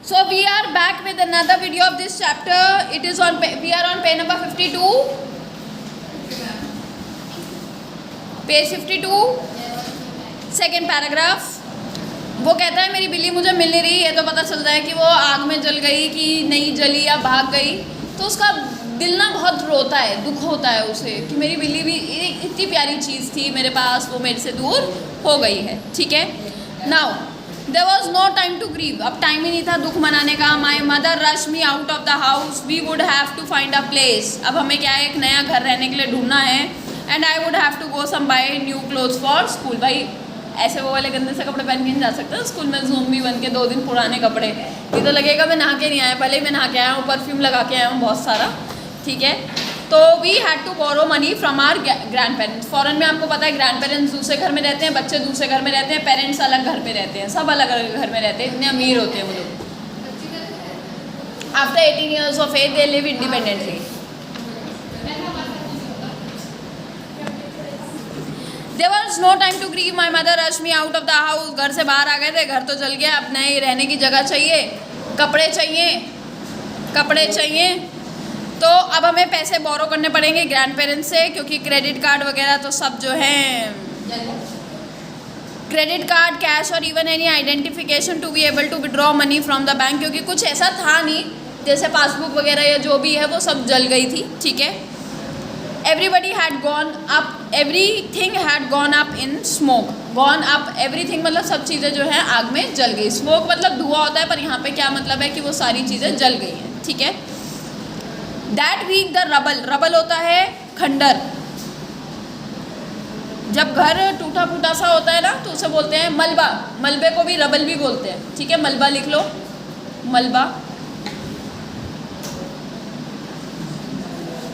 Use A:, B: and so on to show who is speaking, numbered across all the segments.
A: So we are back with another video of this chapter. It is on we are on page number 52. Page 52, second paragraph. वो कहता है मेरी बिल्ली मुझे मिल नहीं रही. ये तो पता चलता है कि वो आग में जल गई कि नहीं जली या भाग गई. तो उसका दिल ना बहुत रोता है, दुख होता है उसे कि मेरी बिल्ली भी इतनी प्यारी चीज़ थी मेरे पास, वो मेरे से दूर हो गई है. ठीक है. Now there was no time to grieve. अब टाइम ही नहीं था दुख मनाने का. My mother rush me out of the house. We would have to find a place. अब हमें क्या है, एक नया घर रहने के लिए ढूंढना है. And I would have to go some buy new clothes for school. भाई ऐसे वो वाले गंदे से कपड़े पहन के नहीं जा सकते स्कूल में. ज़ूम्बी बन के 2 दिन पुराने कपड़े. ये तो लगेगा मैं नहा के नहीं आया. पहले ही मैं नहा के आया हूँ, परफ्यूम लगा के आया हूँ बहुत सारा. ठीक है. तो we had to borrow money from our grand parents. Foreign में आपको पता है ग्रैंड पेरेंट्स दूसरे घर में रहते हैं, बच्चे दूसरे घर में रहते हैं, पेरेंट्स अलग घर में रहते हैं, सब अलग अलग घर में रहते हैं. इतने अमीर होते हैं वो लोग. After 18 years of age they live independently. There was no time to grieve. My mother rushed me out of the house. घर से बाहर आ गए थे, घर तो जल गया. अब नए रहने की जगह चाहिए, कपड़े चाहिए. तो अब हमें पैसे बोरो करने पड़ेंगे ग्रैंड पेरेंट्स से, क्योंकि क्रेडिट कार्ड वगैरह तो सब जो हैं, क्रेडिट कार्ड, कैश और even any identification to be able to withdraw money from the bank. क्योंकि कुछ ऐसा था नहीं, जैसे पासबुक वगैरह या जो भी है वो सब जल गई थी. ठीक है. Everybody had gone up, everything had gone up in smoke. Gone up, everything मतलब सब चीज़ें जो है आग में जल गई. Smoke मतलब धुआं होता है, पर यहाँ पे क्या मतलब है कि वो सारी चीज़ें जल गई हैं. ठीक है. That week the rubble होता है खंडर. जब घर टूटा फूटा सा होता है ना तो उसे बोलते हैं मलबा. मलबे को भी रबल भी बोलते हैं. ठीक है. मलबा लिख लो, मलबा.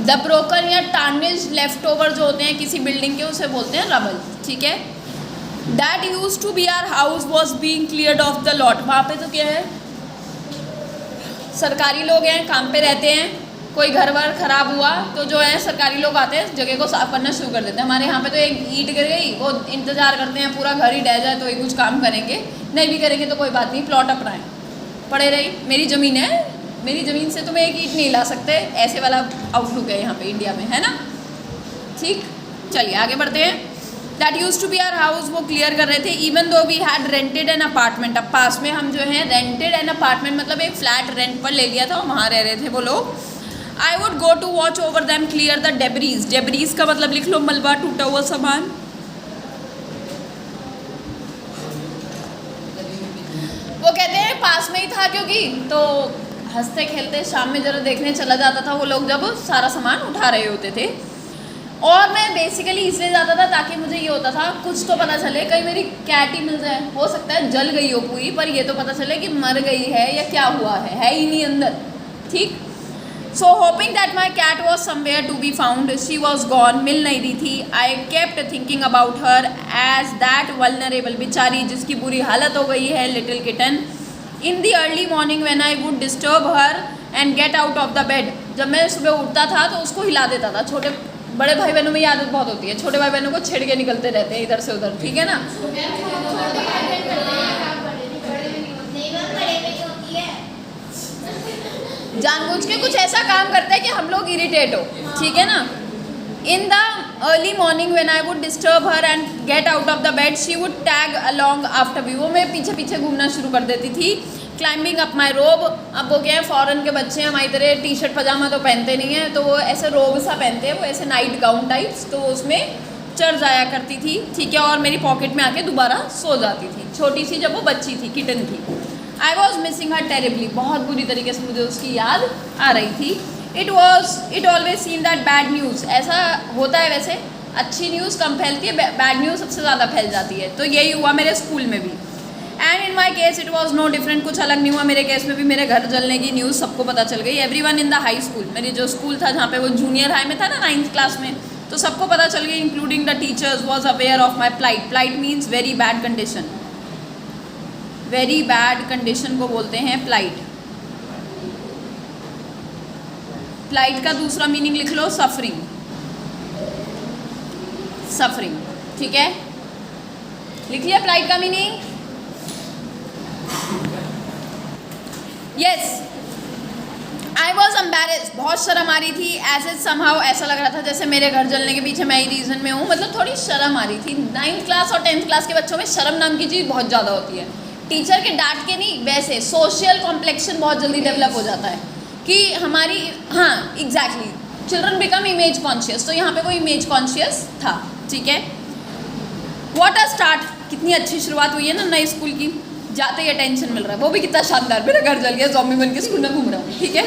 A: द ब्रोकन या टार्निश्ड लेफ्ट ओवर जो होते हैं किसी बिल्डिंग के, उसे बोलते हैं रबल. ठीक है. That use to be our house was being cleared of the lot. वहाँ पे तो क्या है, सरकारी लोग हैं, काम पे रहते हैं. कोई घर वर खराब हुआ तो जो है सरकारी लोग आते हैं, जगह को साफ करना शुरू कर देते हैं. हमारे यहाँ पे तो एक ईंट गिर गई, वो इंतज़ार करते हैं पूरा घर ही ढह जाए तो ही कुछ काम करेंगे. नहीं भी करेंगे तो कोई बात नहीं, प्लॉट अपना है, पड़े रही, मेरी ज़मीन है, मेरी ज़मीन से तुम्हें एक ईंट नहीं ला सकते. ऐसे वाला आउटलुक है यहाँ पे इंडिया में, है ना. ठीक. चलिए आगे बढ़ते हैं. That use to be our house, वो क्लियर कर रहे थे. Even though we had rented an apartment. अब पास में हम जो है रेंटेड एन अपार्टमेंट मतलब एक फ्लैट रेंट पर ले लिया था, वहाँ रह रहे थे वो लोग. I would go to watch over them clear the debris. Debris का मतलब लिख लो मलबा, टूटा हुआ सामान. वो कहते हैं पास में ही था, क्योंकि तो हंसते खेलते शाम में जरा देखने चला जाता था वो लोग जब सारा सामान उठा रहे होते थे. और मैं बेसिकली इसलिए जाता था ताकि मुझे ये होता था कुछ तो पता चले, कहीं मेरी कैट ही मिल जाए. हो सकता है जल गई हो पूरी, पर ये तो पता चले कि मर गई है या क्या हुआ है ही नहीं अंदर. ठीक. So hoping that my cat was somewhere to be found. She was gone, मिल नहीं रही थी. I kept thinking about her as that vulnerable, बेचारी जिसकी बुरी हालत हो गई है, little kitten. In the early morning when I would disturb her and get out of the bed. जब मैं सुबह उठता था तो उसको हिला देता था. छोटे बड़े भाई बहनों में ये आदत बहुत होती है, छोटे भाई बहनों को छेड़ के निकलते रहते हैं इधर से उधर. ठीक है ना. जानबूझ के कुछ ऐसा काम करते हैं कि हम लोग इरिटेट हो. ठीक है ना. In the early morning when I would disturb her and get out of the bed she would tag along after me. वो मैं पीछे पीछे घूमना शुरू कर देती थी. क्लाइंबिंग अप माई रोब. अब वो क्या है, फॉरेन के बच्चे हैं, हमारी तरह टी शर्ट पजामा तो पहनते नहीं हैं, तो वो ऐसे रोब सा पहनते हैं, वो ऐसे नाइट गाउन टाइप्स. तो उसमें चढ़ जाया करती थी. ठीक है. और मेरी पॉकेट में आके दोबारा सो जाती थी, छोटी सी जब वो बच्ची थी, किटन थी. I was missing her terribly. बहुत बुरी तरीके से मुझे उसकी याद आ रही थी. It always seem that bad news. ऐसा होता है वैसे, अच्छी न्यूज़ कम फैलती है, बैड न्यूज़ सबसे ज़्यादा फैल जाती है. तो यही हुआ मेरे स्कूल में भी. And in my case it was no different. कुछ अलग नहीं हुआ मेरे केस में भी. मेरे घर जलने की न्यूज़ सबको पता चल गई. Every one in the high school, मेरी जो स्कूल था जहाँ पे वो जूनियर हाई में था ना, 9th क्लास में, तो सबको पता चल गई, including the teachers was aware of my plight. Plight means very bad condition. Very bad condition को बोलते हैं प्लाइट. प्लाइट का दूसरा मीनिंग लिख लो, सफरिंग. सफरिंग. ठीक है. लिख लिया प्लाइट का meaning. Yes, I was embarrassed, बहुत शर्म आ रही थी। एज इट समहाउ ऐसा लग रहा था जैसे मेरे घर जलने के पीछे मैं ही रीज़न में हूँ, मतलब थोड़ी शर्म आ रही थी। 9th क्लास और 10th क्लास के बच्चों में शर्म नाम की चीज़ बहुत ज़्यादा होती है। टीचर के डांट के नहीं, वैसे सोशल कॉम्प्लेक्शन बहुत जल्दी डेवलप हो जाता है कि हमारी, हाँ exactly, children become image conscious. तो यहाँ पे वो इमेज कॉन्शियस था, ठीक है। व्हाट अ स्टार्ट, कितनी अच्छी शुरुआत हुई है ना नए स्कूल की। जाते ही अटेंशन मिल रहा है, वो भी कितना शानदार, मेरा घर जल गया, ज़ॉम्बी बन के स्कूल में घूम रहा हूँ, ठीक है।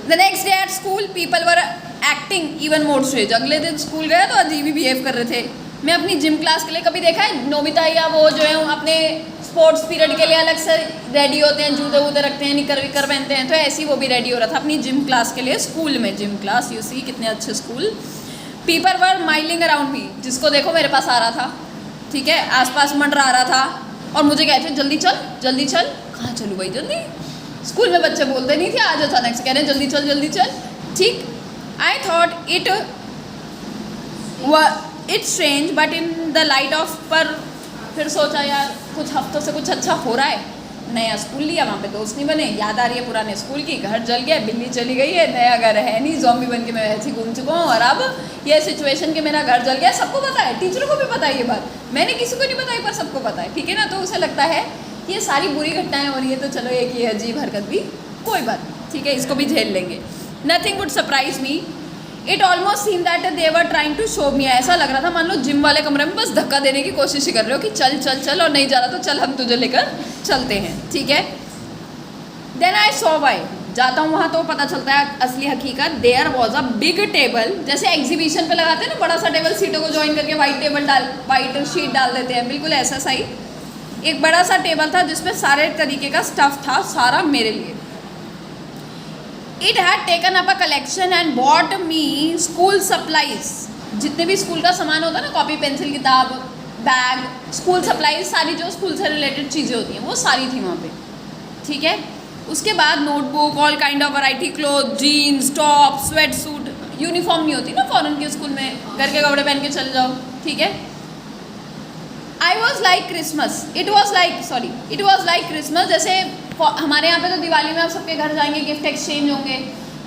A: The next day at school people were acting even more strange. अगले दिन स्कूल गया तो अजीब ही बिहेव कर रहे थे। मैं अपनी जिम क्लास के लिए, कभी देखा है नोबिता या वो जो है अपने स्पोर्ट्स पीरियड के लिए अलग से रेडी होते हैं, जूते वूते रखते हैं, निकर विकर पहनते हैं, तो ऐसे ही वो भी रेडी हो रहा था अपनी जिम क्लास के लिए स्कूल में। जिम क्लास, यू सी कितने अच्छे school. People were milling around me, जिसको देखो मेरे पास आ रहा था, ठीक है, आसपास मंडरा रहा था और मुझे कहते हैं जल्दी चल जल्दी चल। कहाँ चलूँ भाई जल्दी, स्कूल में बच्चे बोलते नहीं थे, आज अचानक से कह रहे हैं जल्दी चल जल्दी चल, ठीक। I thought it strange but in the light of, पर फिर सोचा यार कुछ हफ्तों से कुछ अच्छा हो रहा है। नया स्कूल लिया, वहाँ पे दोस्त नहीं बने, याद आ रही है पुराने स्कूल की, घर जल गया, बिल्ली चली गई है, नया घर है नहीं, ज़ॉम्बी बन के मैं ऐसे ही घूम चुका हूँ। और अब ये सिचुएशन कि मेरा घर जल गया, सबको पता है, टीचरों को भी पता है ये बात, मैंने किसी को नहीं बताई पर सबको पता है, ठीक है ना। तो उसे लगता है कि ये सारी बुरी घटनाएं हो रही है, तो चलो एक ये अजीब हरकत भी कोई बात नहीं, ठीक है, इसको भी झेल लेंगे। Nothing would surprise me, it almost seen that they were trying to show me. ऐसा लग रहा था मान लो जिम वाले कमरे में बस धक्का देने की कोशिश ही कर रहे हो कि चल चल चल, और नहीं जा रहा तो चल हम तुझे लेकर चलते हैं, ठीक है। देन आई सॉ वाई, जाता हूँ वहाँ तो पता चलता है असली हकीकत। There was a big table, जैसे एग्जीबिशन पे लगाते हैं ना बड़ा सा टेबल, सीटों को ज्वाइन करके वाइट शीट डाल देते हैं, बिल्कुल ऐसा सही एक बड़ा सा टेबल था जिसपे सारे तरीके का स्टफ था, सारा मेरे लिए। It had taken up a collection and bought me school supplies, जितने भी स्कूल का सामान होता है ना, कॉपी पेंसिल किताब बैग, स्कूल सप्लाईज, सारी जो स्कूल से रिलेटेड चीज़ें होती हैं वो सारी थी वहाँ पे, ठीक है। उसके बाद notebook, all kind of variety cloth, jeans, top, sweat suit, uniform नहीं होती ना फॉरेन के स्कूल में, घर के कपड़े पहन के चले जाओ, ठीक है। I was like Christmas, it was like Christmas. जैसे हमारे यहाँ पे तो दिवाली में आप सबके घर जाएंगे, गिफ्ट एक्सचेंज होंगे,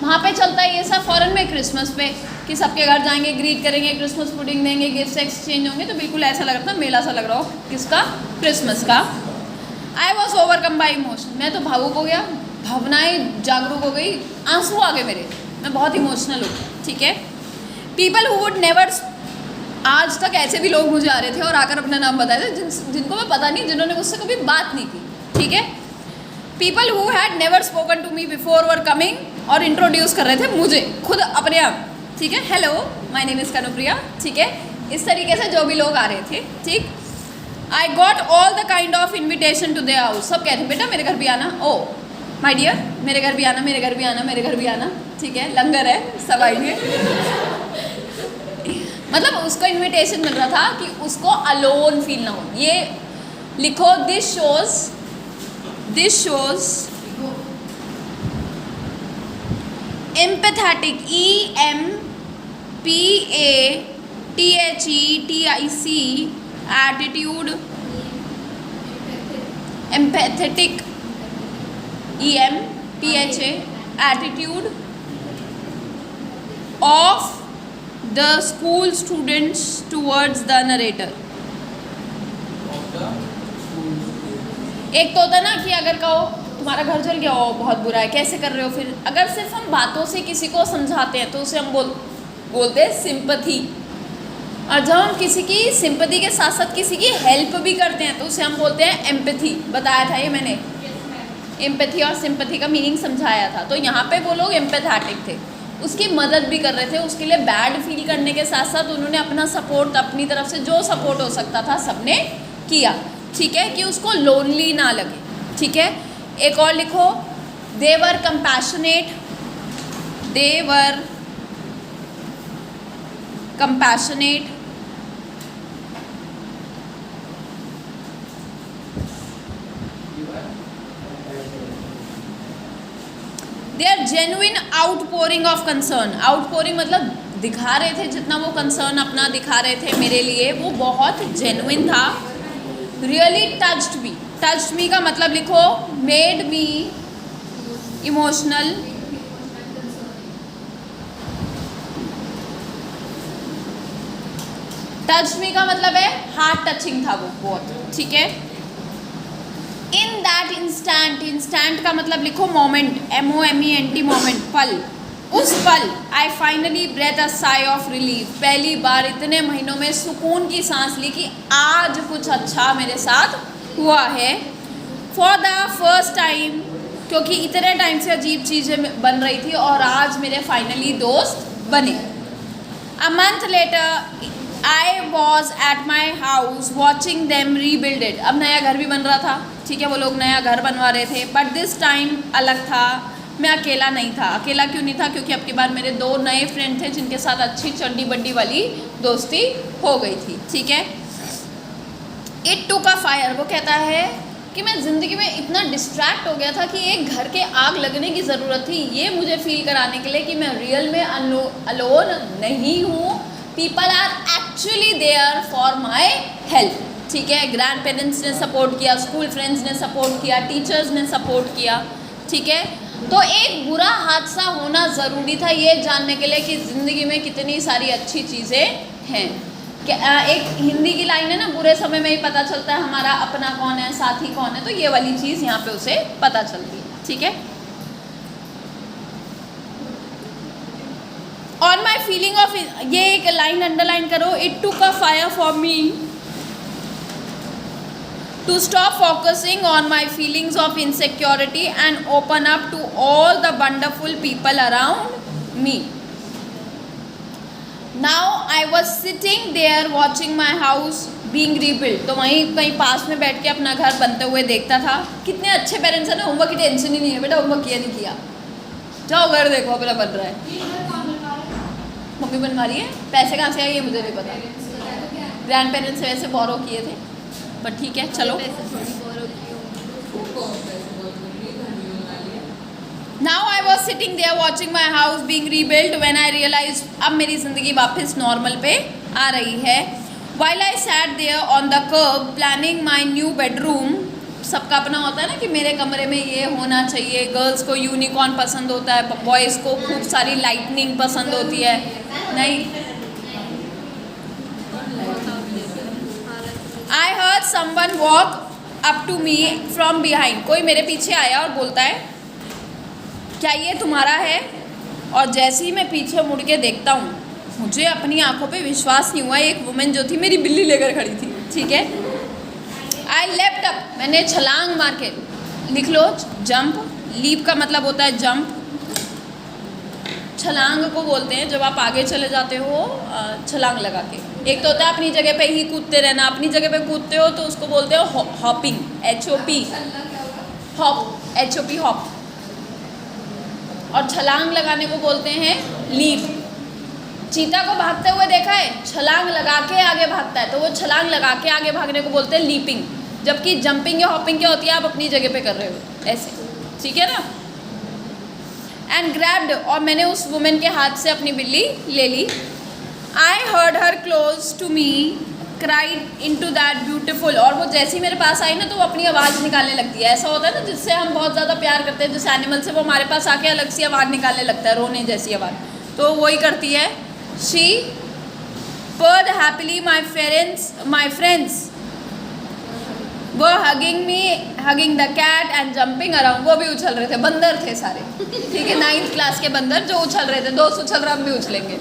A: वहाँ पे चलता है ये सब फॉरेन में क्रिसमस पे कि सबके घर जाएंगे, ग्रीट करेंगे, क्रिसमस पुडिंग देंगे, गिफ्ट एक्सचेंज होंगे। तो बिल्कुल ऐसा लग रहा था, मेला सा लग रहा हो, किसका, क्रिसमस का। I was overcome by emotion, मैं तो भावुक हो गया, भावनाएं जागरूक हो गई, आंसू आ गए मेरे, मैं बहुत इमोशनल हूँ, ठीक है। पीपल हु वुड नेवर, आज तक ऐसे भी लोग मुझे आ रहे थे और आकर अपना नाम बताए थे जिनको मैं पता नहीं, जिन्होंने मुझसे कभी बात नहीं की, ठीक है। People who had never spoken to me before were coming, और इंट्रोड्यूस कर रहे थे मुझे खुद अपने आप, ठीक है। Hello my name is Kanupriya, ठीक है, इस तरीके से जो भी लोग आ रहे थे, ठीक। I got all the kind of invitation to their house, सब कहते बेटा मेरे घर भी आना, ओ माय डियर मेरे घर भी आना, मेरे घर भी आना, मेरे घर भी आना, ठीक है, लंगर है, सब आइए। मतलब उसको इनविटेशन मिल रहा था कि उसको अलोन फील ना हो। ये लिखो, this shows empathetic, EMPATHETIC attitude, empathetic EMPHA attitude of the school students towards the narrator। एक तो होता ना कि अगर कहो तुम्हारा घर जल गया हो, बहुत बुरा है, कैसे कर रहे हो, फिर अगर सिर्फ हम बातों से किसी को समझाते हैं तो उसे हम बोलते हैं सिंपैथी। और जब हम किसी की सिंपैथी के साथ साथ किसी की हेल्प भी करते हैं तो उसे हम बोलते हैं एम्पैथी। बताया था ये मैंने, एम्पैथी और सिंपैथी का मीनिंग समझाया था। तो यहाँ पे वो लोग एम्पैथेटिक थे, उसकी मदद भी कर रहे थे, उसके लिए बैड फील करने के साथ साथ उन्होंने अपना सपोर्ट, अपनी तरफ से जो सपोर्ट हो सकता था सबने किया, ठीक है, कि उसको लोनली ना लगे, ठीक है। एक और लिखो, they were compassionate, they are genuine outpouring of concern. Outpouring मतलब दिखा रहे थे, जितना वो कंसर्न अपना दिखा रहे थे मेरे लिए वो बहुत जेन्युइन था। रियली टच्ड मी का मतलब लिखो, made me emotional, touch me का मतलब है हार्ट टचिंग था वो बहुत, ठीक है। इन दैट इंस्टेंट, इंस्टेंट का मतलब लिखो मोमेंट, MOMENT, मोमेंट, पल, उस पल I finally breath a sigh of relief, पहली बार इतने महीनों में सुकून की सांस ली कि आज कुछ अच्छा मेरे साथ हुआ है। फॉर द फर्स्ट टाइम, क्योंकि इतने टाइम से अजीब चीज़ें बन रही थी और आज मेरे फाइनली दोस्त बने। A month later I was at my house watching them rebuilded, अब नया घर भी बन रहा था, ठीक है, वो लोग नया घर बनवा रहे थे, बट दिस टाइम अलग था, मैं अकेला नहीं था। अकेला क्यों नहीं था? क्योंकि अब की बार मेरे 2 नए फ्रेंड थे जिनके साथ अच्छी चड्डी बड्डी वाली दोस्ती हो गई थी, ठीक है। इट टुक अ फायर, वो कहता है कि मैं ज़िंदगी में इतना डिस्ट्रैक्ट हो गया था कि एक घर के आग लगने की ज़रूरत थी, ये मुझे फील कराने के लिए कि मैं रियल में अलोन नहीं हूँ, people are actually there for my help, ठीक है। ग्रैंड पेरेंट्स ने सपोर्ट किया, स्कूल फ्रेंड्स ने सपोर्ट किया, टीचर्स ने सपोर्ट किया, ठीक है। तो एक बुरा हादसा होना ज़रूरी था ये जानने के लिए कि ज़िंदगी में कितनी सारी अच्छी चीज़ें हैं। एक हिंदी की लाइन है ना, बुरे समय में ही पता चलता है हमारा अपना कौन है, साथी कौन है, तो ये वाली चीज़ यहाँ पे उसे पता चलती है, ठीक है। ऑन माई फीलिंग ऑफ, ये एक लाइन अंडरलाइन करो, it took a fire for me to stop focusing on my feelings of insecurity and open up to all the wonderful people around me. Now I was sitting there watching my house being rebuilt, तो वहीं कहीं पास में बैठ के अपना घर बनते हुए देखता था। कितने अच्छे पेरेंट्स हैं ना, होमवर्क की टेंशन ही नहीं है, बेटा होमवर्क किया नहीं किया, जाओ घर देखो अपना बन रहा है, मम्मी बनवा रही है, पैसे कहाँ से आए ये मुझे नहीं पता, ग्रैंड पेरेंट्स से वैसे बोरो किए थे, पर ठीक है चलो। Now I was sitting there watching my house being rebuild when I realise, अब मेरी ज़िंदगी वापस नॉर्मल पे आ रही है। While I sat there on the kerb planning my new bedroom, सबका अपना होता है ना कि मेरे कमरे में ये होना चाहिए, गर्ल्स को यूनिकॉर्न पसंद होता है, बॉयज़ को खूब सारी लाइटनिंग पसंद होती है, नहीं। I heard someone walk up to me from behind, कोई मेरे पीछे आया और बोलता है क्या ये तुम्हारा है? और जैसे ही मैं पीछे मुड़ के देखता हूँ, मुझे अपनी आंखों पे विश्वास नहीं हुआ, एक वुमेन जो थी मेरी बिल्ली लेकर खड़ी थी, ठीक है। आई लेफ्ट अप, मैंने छलांग मार के, लिख लो जंप, लीप का मतलब होता है जंप, छलांग को बोलते हैं जब आप आगे चले जाते हो छलांग लगा के। एक तो होता है अपनी जगह पे ही कूदते रहना, अपनी जगह पे कूदते हो तो उसको बोलते हो hopping, HOP, hop, HOP hop, और छलांग लगाने को बोलते हैं लीप। चीता को भागते हुए देखा है, छलांग लगा के आगे भागता है, तो वो छलांग लगा के आगे भागने को बोलते हैं लीपिंग, जबकि जंपिंग या हॉपिंग क्या होती है, आप अपनी जगह पे कर रहे हो ऐसे, ठीक है ना। एंड ग्रैब्ड, और मैंने उस वुमेन के हाथ से अपनी बिल्ली ले ली। I heard her close to me cried in to that beautiful, और वो जैसे ही मेरे पास आई ना तो वो अपनी आवाज़ निकालने लगती है। ऐसा होता है ना जिससे हम बहुत ज़्यादा प्यार करते हैं, जिस एनिमल से, वो हमारे पास आके अलग सी आवाज़ निकालने लगता है, रोने जैसी आवाज़, तो वही करती है। She purred happily my friends वो hugging me, hugging the cat and jumping around, वो भी उछल रहे थे, बंदर थे सारे, ठीक है, 9th क्लास के बंदर जो उछल रहे थे, दोस्त उछल रहे, हम भी उछलेंगे,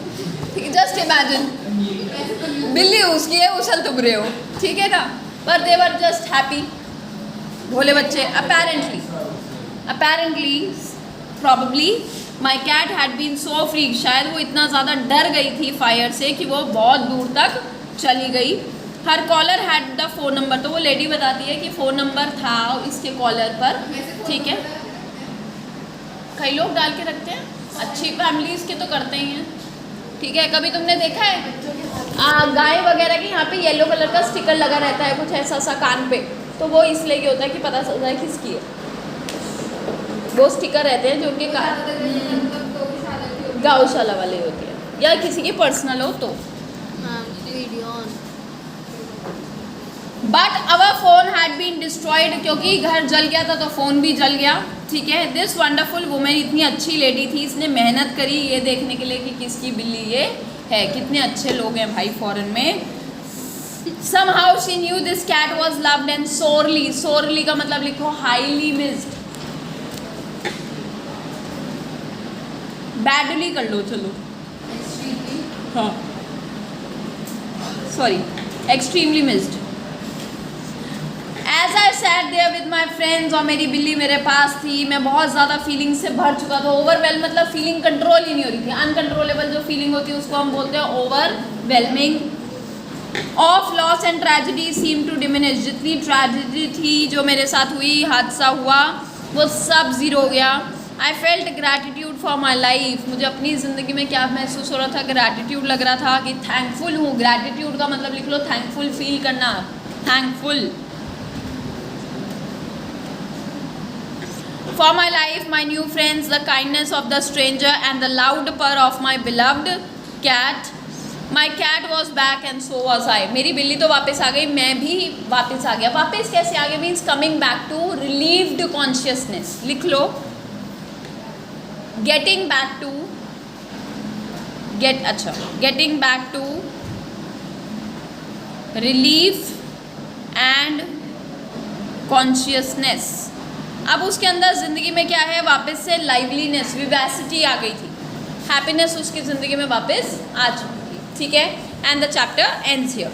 A: ठीक है। जस्ट इमेजिन, बिल्ली उसकी है, उछल तुम रहे हो, ठीक है ना, पर दे वर जस्ट हैप्पी, भोले बच्चे। Apparently probably my cat had been so free, शायद वो इतना ज़्यादा डर गई थी फायर से कि वो बहुत दूर तक चली गई। Her collar had the phone number, तो वो लेडी बताती है कि फ़ोन नंबर था इसके कॉलर पर, ठीक है। कई लोग डाल के रखते हैं, अच्छी फैमिलीज़ के तो करते ही हैं, ठीक है। कभी तुमने देखा है गाय वगैरह के यहाँ पे येलो कलर का स्टिकर लगा रहता है, कुछ ऐसा सा कान पे, तो वो इसलिए क्या होता है कि पता चल जाए किसकी है। वो स्टिकर रहते हैं जो उनके गौशाला वाले होती है, या किसी की पर्सनल हो तो। But our phone had been destroyed, क्योंकि घर जल गया था तो फ़ोन भी जल गया। ठीक है। दिस वंडरफुल वुमेन, इतनी अच्छी लेडी थी, इसने मेहनत करी ये देखने के लिए कि किसकी बिल्ली ये है। कितने अच्छे लोग हैं भाई फॉरेन में। Somehow she knew this cat was loved and sorely, sorely का मतलब लिखो highly missed, badly कर लो चलो, हाँ sorry, extremely missed. As I sat there with my friends, और मेरी बिल्ली मेरे पास थी, मैं बहुत ज़्यादा फीलिंग से भर चुका था। ओवरवेल मतलब फीलिंग कंट्रोल ही नहीं हो रही थी। अनकंट्रोलेबल जो फीलिंग होती है उसको हम बोलते हैं overwhelming. Of loss and tragedy seem to diminish, जितनी ट्रेजिडी थी जो मेरे साथ हुई, हादसा हुआ, वो सब ज़ीरो हो गया। I felt gratitude for my life, मुझे अपनी ज़िंदगी में क्या महसूस हो रहा था, ग्रैटिट्यूड लग रहा था कि थैंकफुल हूँ। ग्रैटिट्यूड का मतलब लिख लो थैंकफुल फील करना, thankful for my life, my new friends, the kindness of the stranger and the loud purr of my beloved cat. My cat was back and so was I. मेरी बिल्ली तो वापस आ गई, मैं भी वापस आ गया। वापस कैसे आ गया means coming back to relieved consciousness, लिख लो getting back to, getting back to relief and consciousness. अब उसके अंदर ज़िंदगी में क्या है, वापस से लाइवलीनेस, विवैसिटी आ गई थी, हैप्पीनेस उसकी ज़िंदगी में वापस आ चुकी थी। ठीक है, and the chapter ends here.